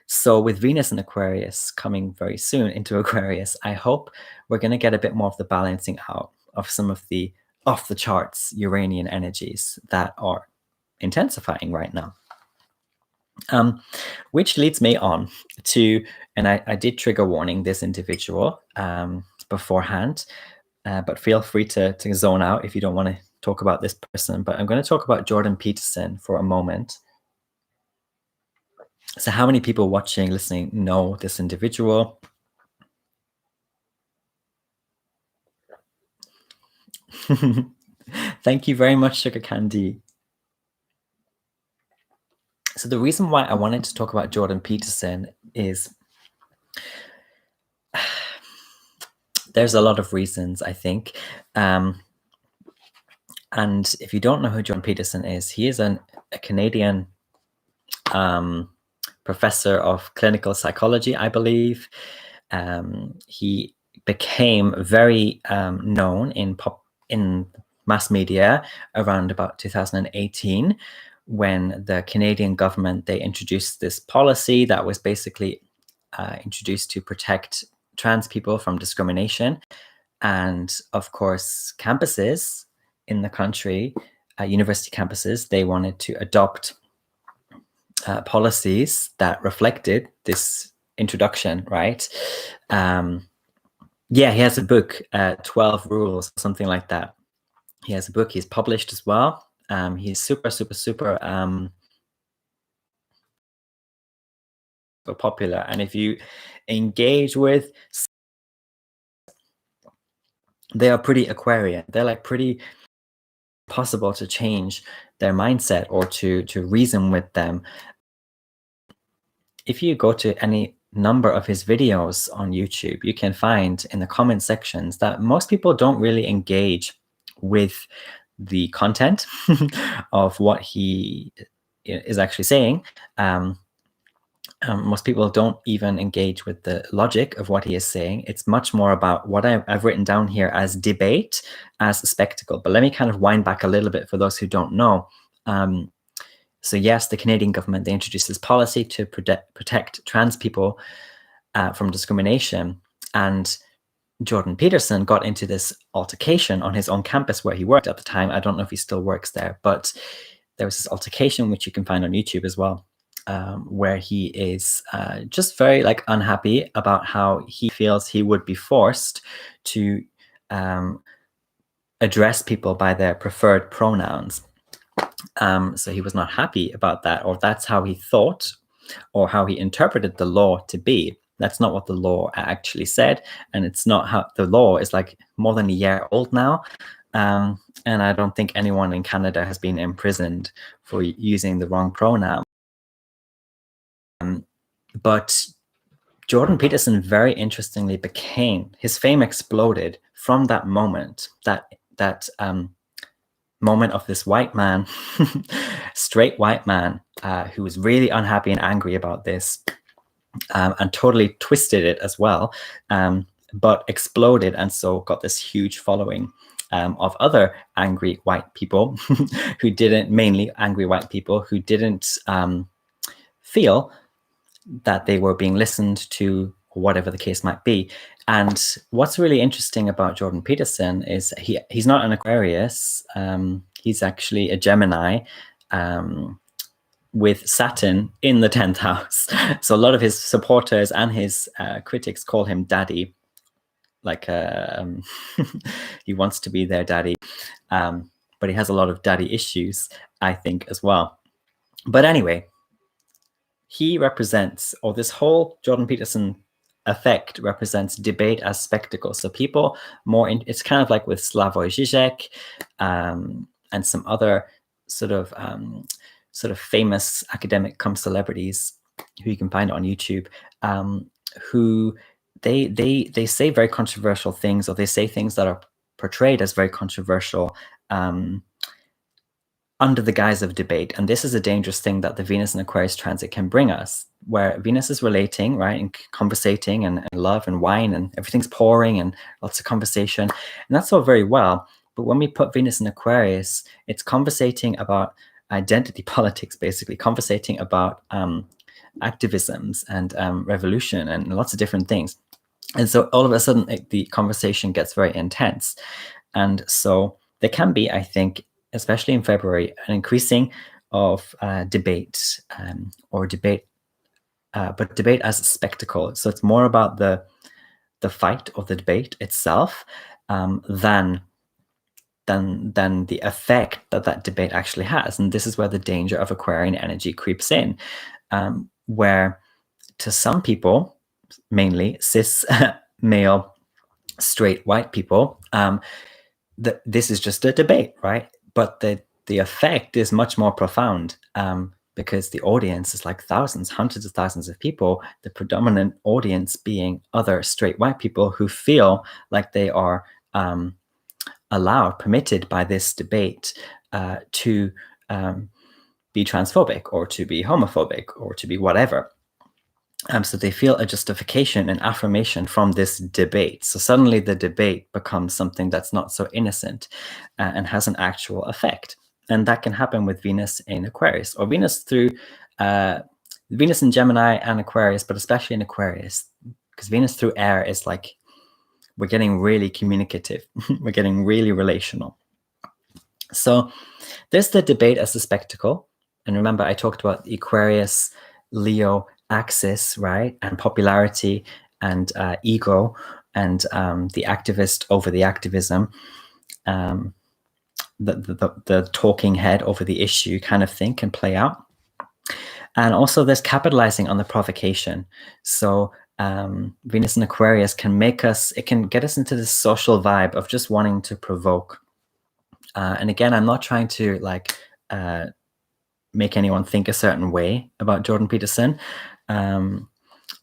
So with Venus and Aquarius coming very soon into Aquarius, I hope we're going to get a bit more of the balancing out of some of the off the charts Uranian energies that are intensifying right now. Which leads me on to, and I did trigger warning this individual beforehand, but feel free to zone out if you don't want to talk about this person. But I'm going to talk about Jordan Peterson for a moment. So how many people watching, listening know this individual? Thank you very much, Sugar Candy. So the reason why I wanted to talk about Jordan Peterson is there's a lot of reasons, I think. And if you don't know who Jordan Peterson is, he is a Canadian professor of clinical psychology, I believe. He became very known in mass media around about 2018 when the Canadian government, they introduced this policy that was basically introduced to protect trans people from discrimination. And of course, campuses in the country, university campuses, they wanted to adopt policies that reflected this introduction, right? Yeah, he has a book, 12 Rules, something like that. He has a book he's published as well. He's super popular. And if you engage with, they are pretty Aquarian. They're like pretty possible to change their mindset or to reason with them. If you go to any number of his videos on YouTube, you can find in the comment sections that most people don't really engage with the content of what he is actually saying. Most people don't even engage with the logic of what he is saying. It's much more about what I've written down here as debate, as a spectacle. But let me kind of wind back a little bit for those who don't know. So yes, the Canadian government, they introduced this policy to protect trans people from discrimination. And Jordan Peterson got into this altercation on his own campus where he worked at the time. I don't know if he still works there, but there was this altercation, which you can find on YouTube as well, where he is just very like unhappy about how he feels he would be forced to address people by their preferred pronouns. So he was not happy about that, or that's how he thought, or how he interpreted the law to be. That's not what the law actually said, and it's not how the law is like more than a year old now. And I don't think anyone in Canada has been imprisoned for using the wrong pronoun. But Jordan Peterson very interestingly his fame exploded from that moment, that that moment of this white man, straight white man, who was really unhappy and angry about this, and totally twisted it as well, but exploded, and so got this huge following of other angry white people who didn't, mainly angry white people who didn't feel that they were being listened to, or whatever the case might be. And what's really interesting about Jordan Peterson is he's not an Aquarius. He's actually a Gemini, with Saturn in the 10th house. So a lot of his supporters and his critics call him daddy, like he wants to be their daddy, but he has a lot of daddy issues, I think, as well. But anyway, he represents, or this whole Jordan Peterson effect represents debate as spectacle. So people it's kind of like with Slavoj Žižek and some other sort of famous academic cum celebrities who you can find on YouTube, who they say very controversial things, or they say things that are portrayed as very controversial under the guise of debate. And this is a dangerous thing that the Venus and Aquarius transit can bring us, where Venus is relating, right, and conversating and love and wine and everything's pouring and lots of conversation. And that's all very well. But when we put Venus in Aquarius, it's conversating about identity politics, basically, conversating about activisms and revolution and lots of different things. And so all of a sudden, the conversation gets very intense. And so there can be, I think, especially in February, an increasing of debate, or debate, but debate as a spectacle. So it's more about the fight or the debate itself than the effect that debate actually has. And this is where the danger of Aquarian energy creeps in, where to some people, mainly cis male straight white people, this is just a debate, right? But the effect is much more profound, because the audience is like thousands, hundreds of thousands of people, the predominant audience being other straight white people who feel like they are permitted by this debate to be transphobic or to be homophobic or to be whatever. So they feel a justification and affirmation from this debate. So suddenly the debate becomes something that's not so innocent and has an actual effect. And that can happen with Venus in Aquarius, or Venus through Venus in Gemini and Aquarius, but especially in Aquarius, because Venus through air is like, we're getting really communicative. We're getting really relational. So there's the debate as a spectacle. And remember, I talked about the Aquarius, Leo axis, right? And popularity and ego and the activist over the activism, the talking head over the issue kind of thing can play out. And also there's capitalizing on the provocation. So Venus in Aquarius can get us into this social vibe of just wanting to provoke. And again, I'm not trying to make anyone think a certain way about Jordan Peterson,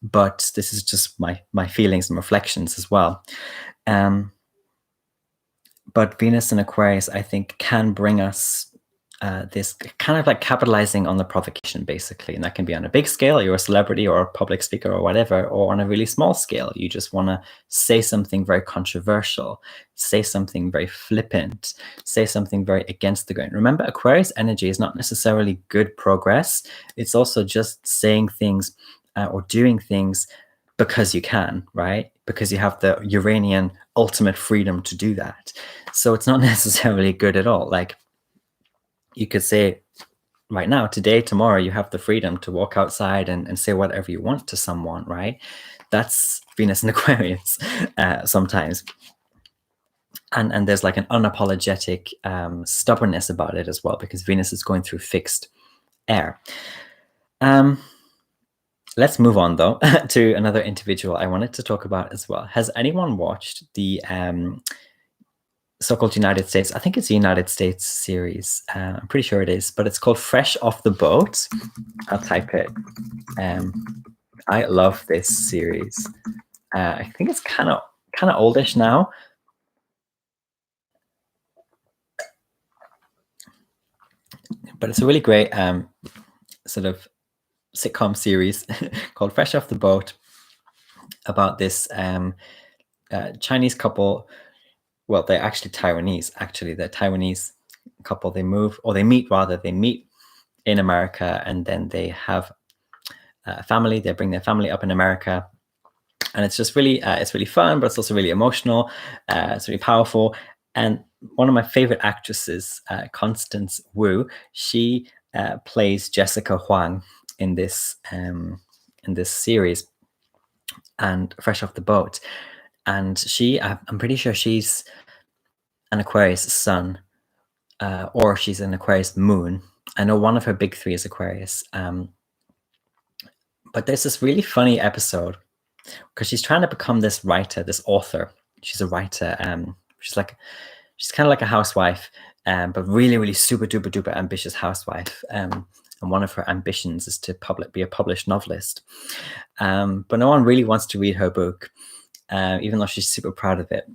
but this is just my feelings and reflections as well. But Venus in Aquarius, I think, can bring us this kind of like capitalizing on the provocation, basically. And that can be on a big scale, you're a celebrity or a public speaker or whatever, or on a really small scale, you just want to say something very controversial, say something very flippant, say something very against the grain. Remember, Aquarius energy is not necessarily good progress. It's also just saying things or doing things because you can, right? Because you have the Uranian ultimate freedom to do that. So it's not necessarily good at all. Like, you could say right now, today, tomorrow, you have the freedom to walk outside and say whatever you want to someone, right? That's Venus in Aquarius sometimes. And there's like an unapologetic stubbornness about it as well, because Venus is going through fixed air. Let's move on, though, to another individual I wanted to talk about as well. Has anyone watched the so-called United States, I think it's the United States series, I'm pretty sure it is, but it's called Fresh Off the Boat? I'll type it. I love this series. I think it's kind of oldish now. But it's a really great sort of sitcom series called Fresh Off the Boat, about this Chinese couple. Well, they're actually Taiwanese. Actually, they're Taiwanese couple. They meet in America, and then they have a family. They bring their family up in America, and it's just really it's really fun, but it's also really emotional. It's really powerful. And one of my favorite actresses, Constance Wu, she plays Jessica Huang in this series, and Fresh Off the Boat. And I'm pretty sure she's an Aquarius sun, or she's an Aquarius moon. I know one of her big three is Aquarius. But there's this really funny episode because she's trying to become this writer, this author. She's a writer. She's kind of like a housewife, but really, really super duper duper ambitious housewife. And one of her ambitions is to be a published novelist. But no one really wants to read her book, even though she's super proud of it.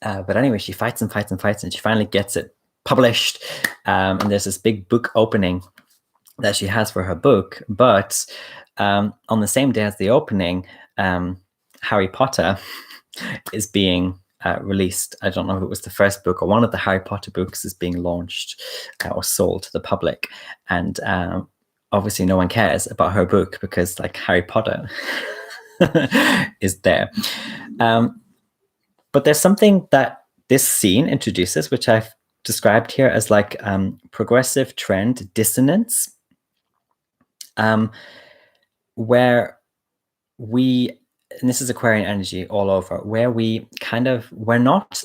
But anyway, she fights and fights and fights, and she finally gets it published. And there's this big book opening that she has for her book. But on the same day as the opening, Harry Potter is being released. I don't know if it was the first book or one of the Harry Potter books is being launched or sold to the public. And obviously no one cares about her book because like Harry Potter is there. But there's something that this scene introduces, which I've described here as like progressive trend dissonance, where and this is Aquarian energy all over, where we're not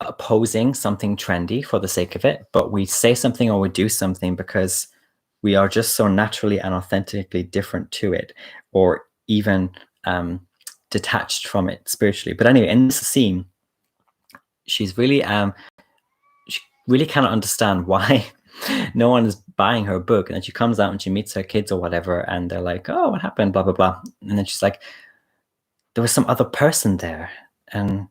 opposing something trendy for the sake of it, but we say something or we do something because we are just so naturally and authentically different to it, or even detached from it spiritually. But anyway, in this scene, she's really she really cannot understand why no one is buying her book. And then she comes out and she meets her kids or whatever, and they're like, oh, what happened, blah blah blah. And then she's like, there was some other person there, and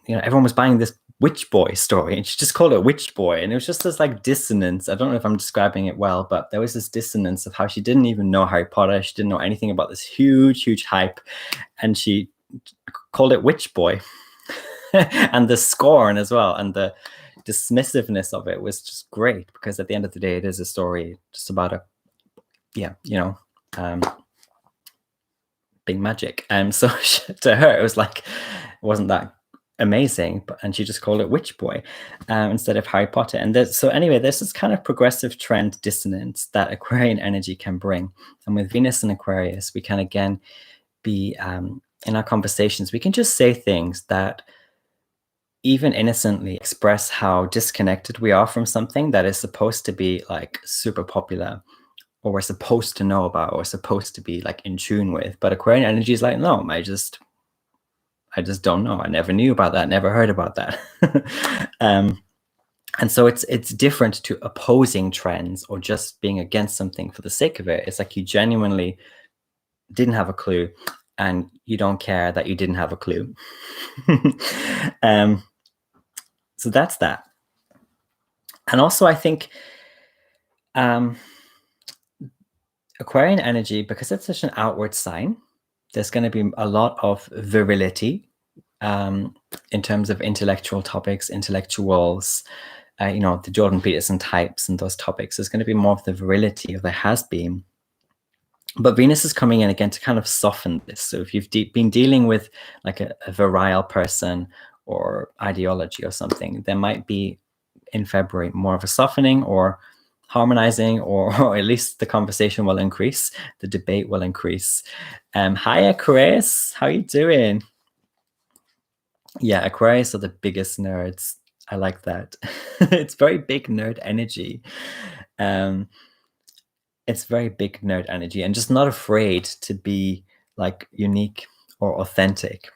everyone was buying this witch boy story, and she just called it witch boy. And it was just this like dissonance. I don't know if I'm describing it well, but there was this dissonance of how she didn't even know Harry Potter. She didn't know anything about this huge hype, and she called it witch boy. And the scorn as well, and the dismissiveness of it was just great, because at the end of the day, it is a story just about being magic. So to her, it was like, it wasn't that amazing, and she just called it witch boy instead of Harry Potter. And so anyway, there's this kind of progressive trend dissonance that Aquarian energy can bring. And with Venus and Aquarius, we can again be in our conversations, we can just say things that even innocently express how disconnected we are from something that is supposed to be like super popular, or we're supposed to know about, or supposed to be like in tune with. But Aquarian energy is like, no, I just don't know. I never knew about that, never heard about that. And so it's different to opposing trends or just being against something for the sake of it. It's like you genuinely didn't have a clue, and you don't care that you didn't have a clue. So that's that. And also, I think Aquarian energy, because it's such an outward sign, there's going to be a lot of virility in terms of intellectual topics, intellectuals, the Jordan Peterson types and those topics. There's going to be more of the virility, or there has been. But Venus is coming in again to kind of soften this. So if you've been dealing with like a virile person or ideology or something, there might be in February more of a softening or harmonizing, or at least the conversation will increase, the debate will increase. Hi Aquarius, how you doing? Yeah, Aquarius are the biggest nerds. I like that. It's very big nerd energy. It's very big nerd energy, and just not afraid to be like unique or authentic.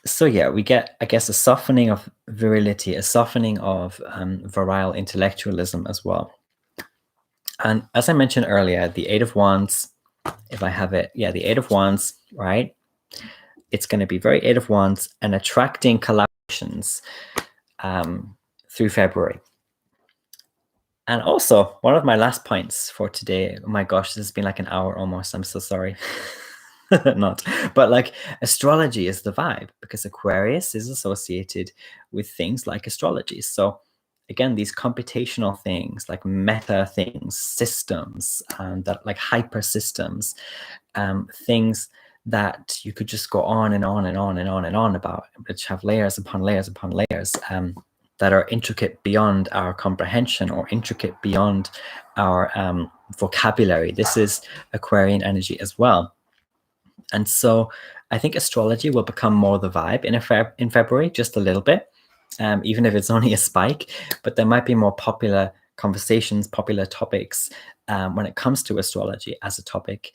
So yeah, we get, I guess, a softening of virility, a softening of virile intellectualism as well. And as I mentioned earlier, the Eight of Wands, if I have it, yeah, the Eight of Wands, right? It's going to be very Eight of Wands and attracting collaborations through February. And also, one of my last points for today, oh my gosh, this has been like an hour almost. I'm so sorry. Not, but like astrology is the vibe because Aquarius is associated with things like astrology. So again, these computational things like meta things, systems, and that like hyper systems, things that you could just go on and on and on and on and on about, which have layers upon layers upon layers, that are intricate beyond our comprehension or intricate beyond our vocabulary. This is Aquarian energy as well. And so I think astrology will become more the vibe in February, just a little bit, even if it's only a spike, but there might be more popular conversations, popular topics when it comes to astrology as a topic.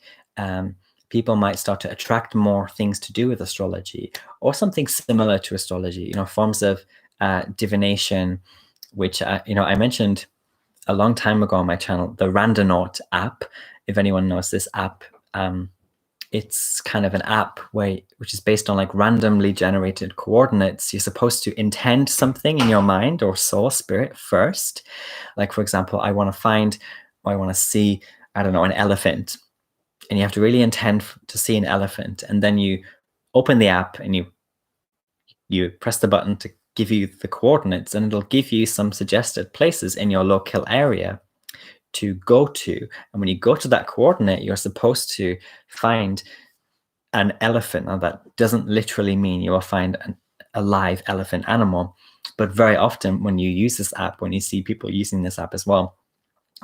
People might start to attract more things to do with astrology or something similar to astrology, you know, forms of divination, which, you know, I mentioned a long time ago on my channel, the Randonaut app. If anyone knows this app, it's kind of an app which is based on like randomly generated coordinates. You're supposed to intend something in your mind or soul spirit first. Like, for example, I want to see, I don't know, an elephant. And you have to really intend to see an elephant. And then you open the app and you press the button to give you the coordinates, and it'll give you some suggested places in your local area to go to. And when you go to that coordinate, you're supposed to find an elephant. Now, that doesn't literally mean you will find a live elephant animal, but very often when you use this app, when you see people using this app as well,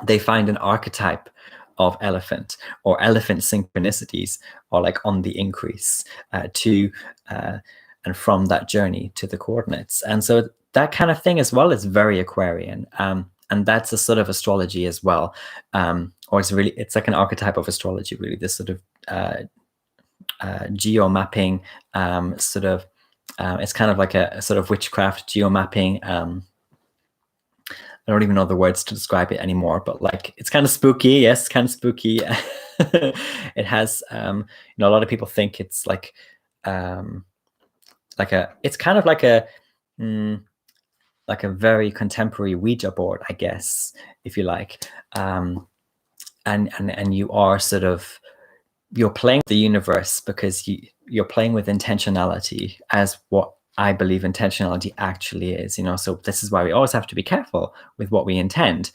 they find an archetype of elephant, or elephant synchronicities are like on the increase to and from that journey to the coordinates. And so that kind of thing as well is very Aquarian. And that's a sort of astrology as well. Or it's like an archetype of astrology, really, this sort of geo-mapping sort of, it's kind of like a sort of witchcraft geo-mapping. I don't even know the words to describe it anymore, but like, it's kind of spooky. Yes, kind of spooky. It has, you know, a lot of people think it's like it's kind of like a very contemporary Ouija board, I guess, if you like. And you are sort of, you're playing with the universe because you're playing with intentionality, as what I believe intentionality actually is, you know. So this is why we always have to be careful with what we intend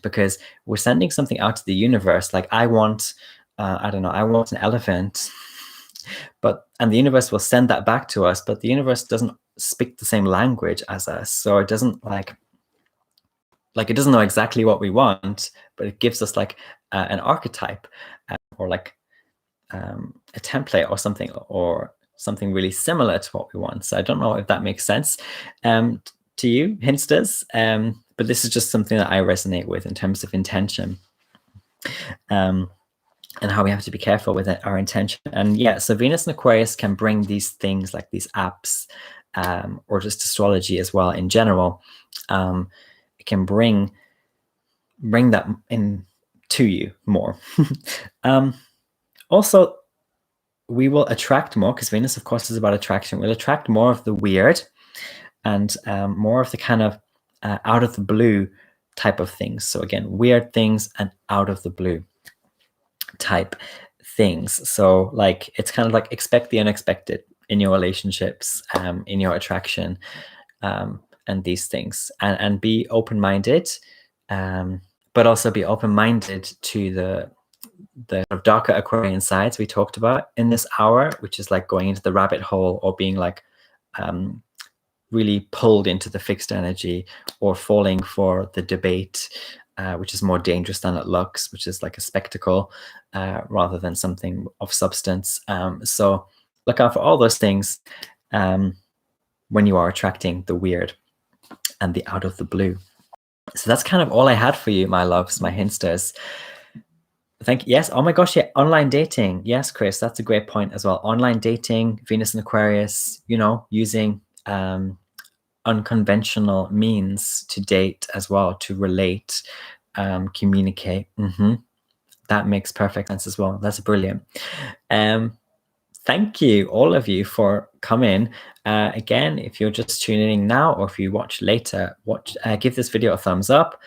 because we're sending something out to the universe. Like, I want, I don't know, I want an elephant, and the universe will send that back to us, but the universe doesn't speak the same language as us. So it doesn't like it doesn't know exactly what we want, but it gives us like an archetype or like a template or something really similar to what we want. So I don't know if that makes sense to you, Hinsters, but this is just something that I resonate with in terms of intention, and how we have to be careful with our intention. And yeah, so Venus and Aquarius can bring these things, like these apps, or just astrology as well in general. It can bring that in to you more. Also, we will attract more, because Venus, of course, is about attraction. We'll attract more of the weird and more of the kind of out of the blue type of things. So again, weird things and out of the blue type things. So like, it's kind of like, expect the unexpected in your relationships, in your attraction, and these things, and be open-minded, but also be open-minded to the darker Aquarian sides we talked about in this hour, which is like going into the rabbit hole, or being like really pulled into the fixed energy, or falling for the debate, which is more dangerous than it looks, which is like a spectacle rather than something of substance. So look out for all those things when you are attracting the weird and the out of the blue. So that's kind of all I had for you, my loves, my Hinsters. Thank you. Yes. Oh my gosh. Yeah. Online dating. Yes, Chris, that's a great point as well. Online dating, Venus and Aquarius, you know, using unconventional means to date as well, to relate, communicate. That makes perfect sense as well. That's brilliant. Thank you, all of you, for coming. Again, if you're just tuning in now, or if you watch later, give this video a thumbs up,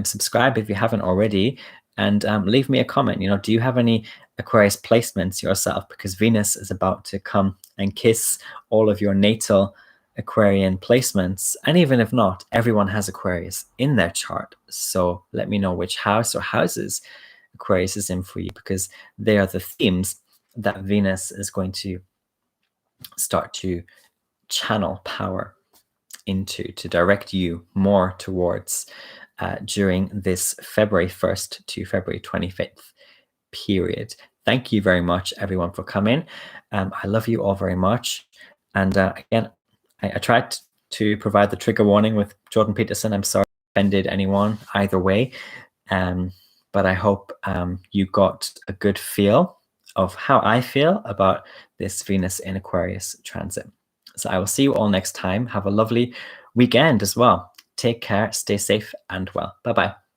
subscribe if you haven't already, and leave me a comment. Do you have any Aquarius placements yourself? Because Venus is about to come and kiss all of your natal Aquarian placements. And even if not, everyone has Aquarius in their chart. So let me know which house or houses Aquarius is in for you, because they are the themes that Venus is going to start to channel power into, to direct you more towards during this February 1st to February 25th period. Thank you very much, everyone, for coming. I love you all very much. And again, I tried to provide the trigger warning with Jordan Peterson. I'm sorry I offended anyone either way. But I hope you got a good feel of how I feel about this Venus in Aquarius transit. So I will see you all next time. Have a lovely weekend as well. Take care, stay safe and well. Bye-bye.